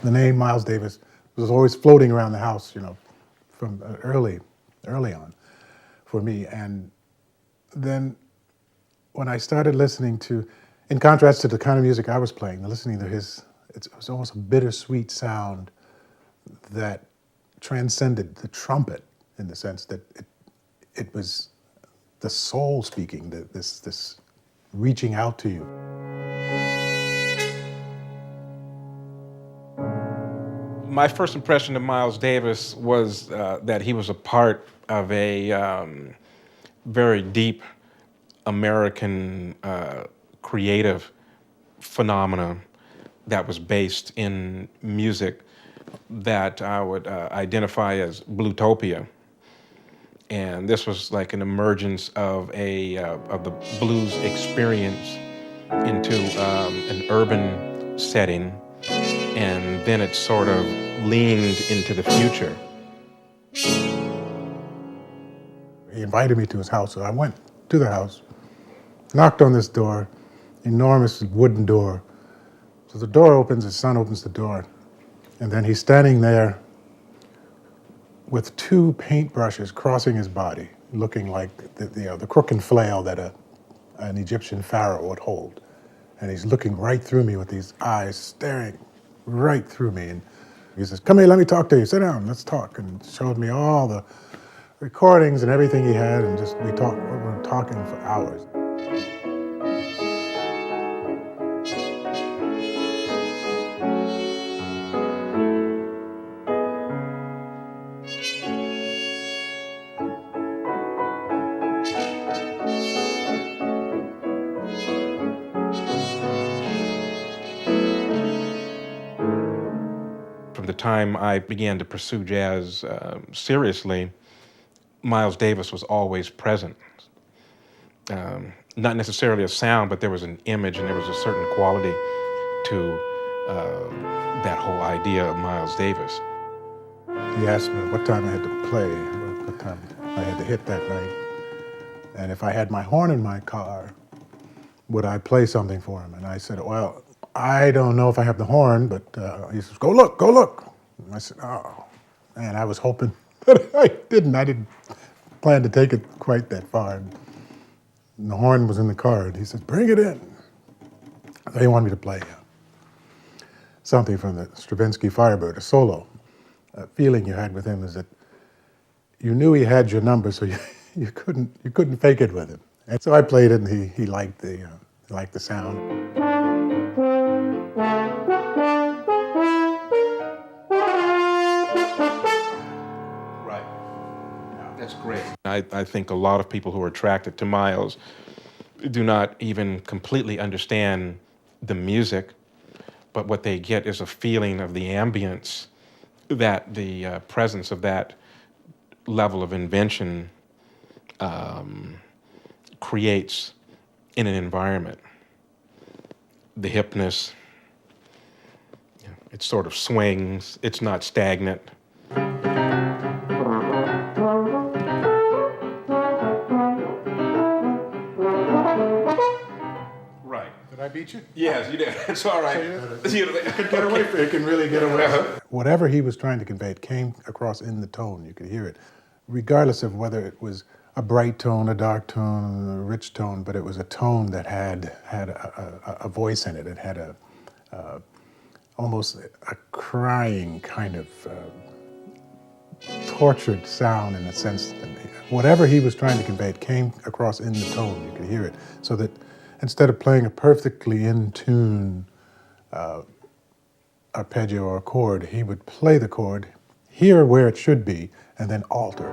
The name Miles Davis was always floating around the house, from early on for me. And then when I started listening to, in contrast to the kind of music I was playing, listening to his, it was almost a bittersweet sound that transcended the trumpet in the sense that it was the soul speaking, this reaching out to you. My first impression of Miles Davis was that he was a part of a very deep American creative phenomena that was based in music that I would identify as Bluetopia. And this was like an emergence of the blues experience into an urban setting, and then it sort of leaned into the future. He invited me to his house, so I went to the house, knocked on this door, enormous wooden door. So the door opens, his son opens the door, and then he's standing there with two paintbrushes crossing his body, looking like the crook and flail that an Egyptian pharaoh would hold. And he's looking right through me with these eyes staring right through me. And he says, "Come here, let me talk to you. Sit down, let's talk." And showed me all the recordings and everything he had, and we were talking for hours. From the time I began to pursue jazz seriously, Miles Davis was always present. Not necessarily a sound, but there was an image and there was a certain quality to that whole idea of Miles Davis. He asked me what time I had to play, what time I had to hit that night. And if I had my horn in my car, would I play something for him? And I said, "Well, I don't know if I have the horn," but he says, go look. And I said, "Oh, man, I was hoping," but I didn't plan to take it quite that far. And the horn was in the car, and he said, "Bring it in." They wanted me to play something from the Stravinsky Firebird, a solo. A feeling you had with him is that you knew he had your number, so you couldn't fake it with him. And so I played it, and he liked the sound. Right. That's great. I think a lot of people who are attracted to Miles do not even completely understand the music, but what they get is a feeling of the ambience that the presence of that level of invention creates in an environment. The hipness, it sort of swings, it's not stagnant. Right. Did I beat you? Yes, you did. It's all right. It can get away. It can really get away. Whatever he was trying to convey, it came across in the tone. You could hear it, regardless of whether it was a bright tone, a dark tone, a rich tone. But it was a tone that had a voice in it. It had almost a crying kind of tortured sound in a sense. That whatever he was trying to convey, it came across in the tone. You could hear it. So that instead of playing a perfectly in tune arpeggio or chord, he would play the chord, hear where it should be, and then alter.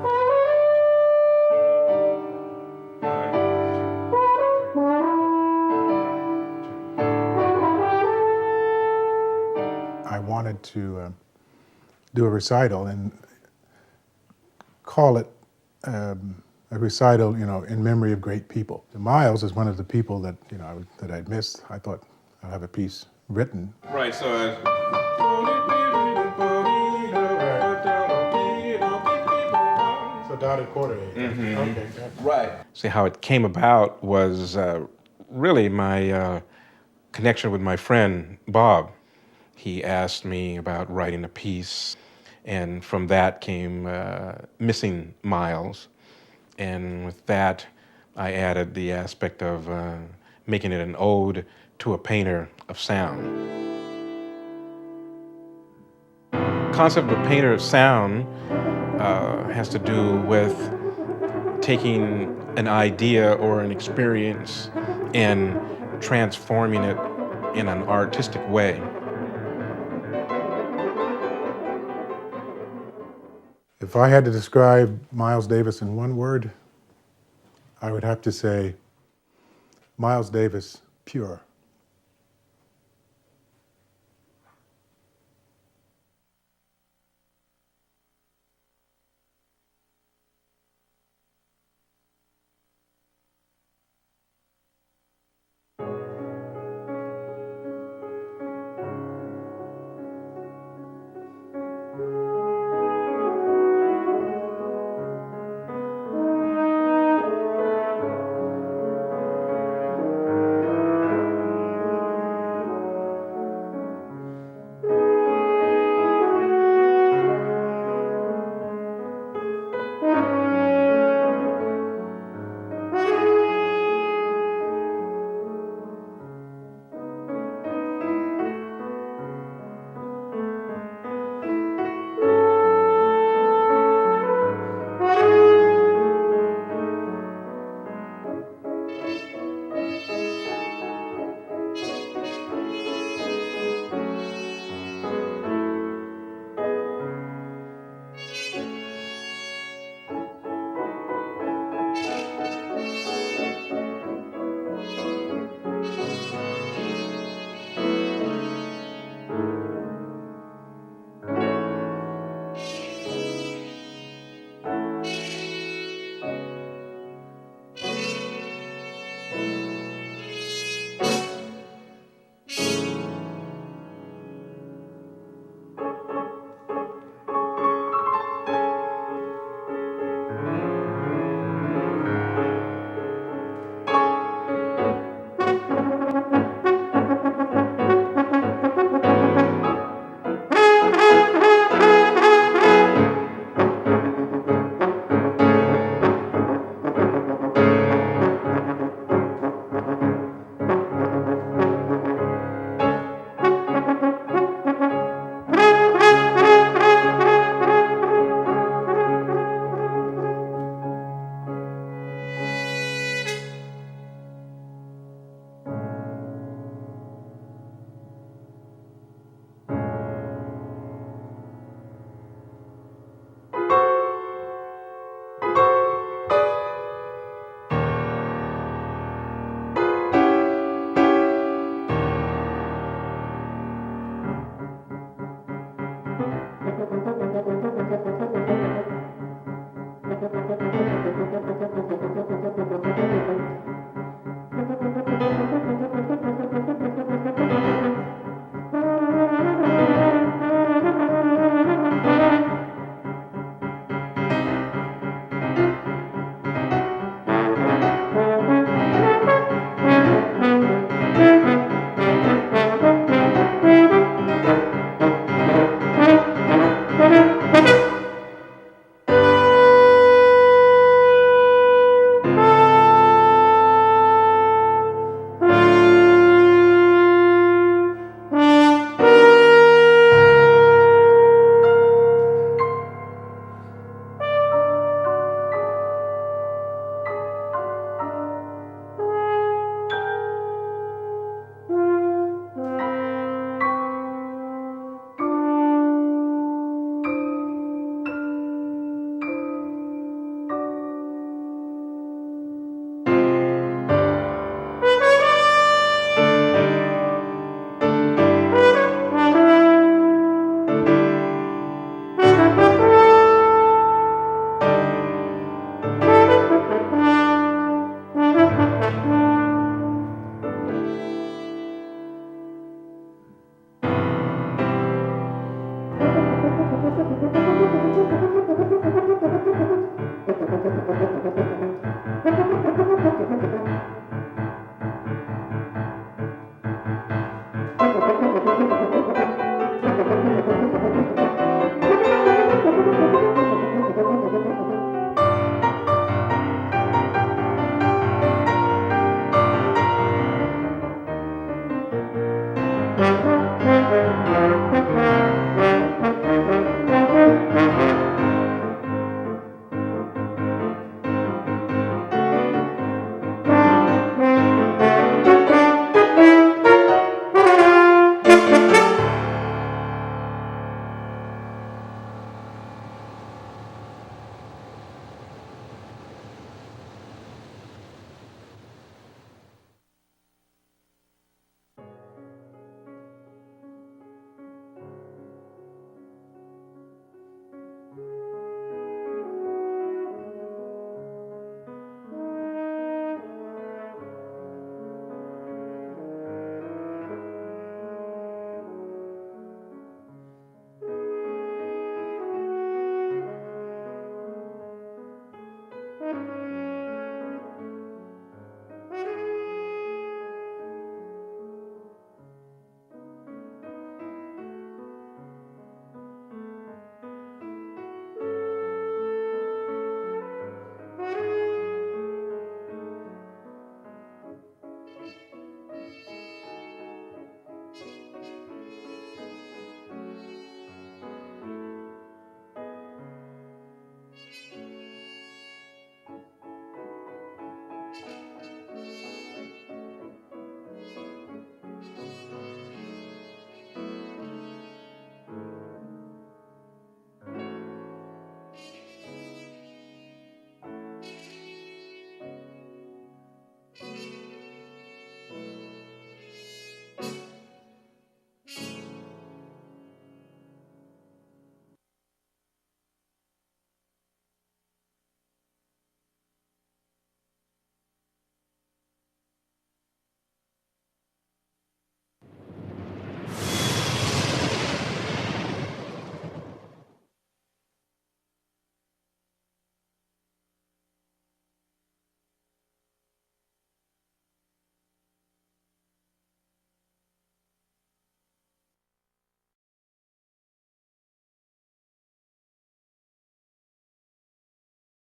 I wanted to do a recital and call it a recital, in memory of great people. Miles is one of the people that that I'd missed. I thought I'll have a piece written. Right. So. So dotted quarter. Mm-hmm. Okay. Right. See, how it came about was really my connection with my friend Bob. he asked me about writing a piece, and from that came Missing Miles. And with that, I added the aspect of making it an ode to a painter of sound. The concept of a painter of sound has to do with taking an idea or an experience and transforming it in an artistic way. If I had to describe Miles Davis in one word, I would have to say Miles Davis, pure.